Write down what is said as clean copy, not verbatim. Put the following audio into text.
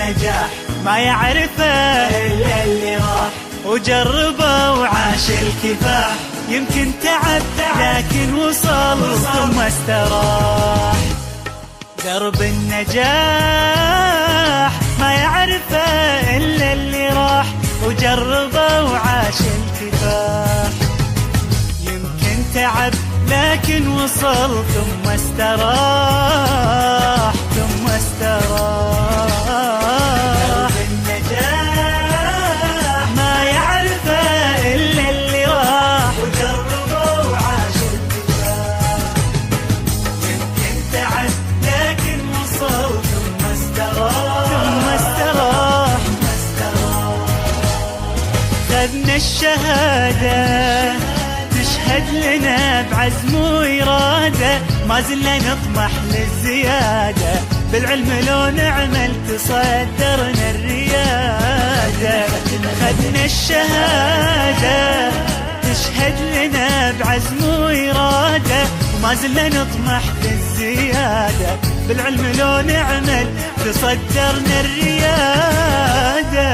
النجاح ما يعرفه إلا اللي راح وجربه وعاش الكفاح. يمكن تعب لكن وصل ثم استراح. درب النجاح ما يعرفه إلا اللي راح وجربه وعاش الكفاح. يمكن تعب لكن وصل ثم استراح ثم استراح. النجاح ما يعرفه إلا اللي راح وجربه وعاش الكفاح. يمكن تعب لكن وصل ثم استراح ثم استراح. خذنا الشهادة تشهد لنا بعزم وإرادة، ما زلنا نطمح للزيادة، بالعلم لو نعمل تصدرنا الريادة. خذنا الشهادة تشهد لنا بعزم وإرادة، وما زلنا نطمح للزيادة، بالعلم لو نعمل تصدرنا الريادة.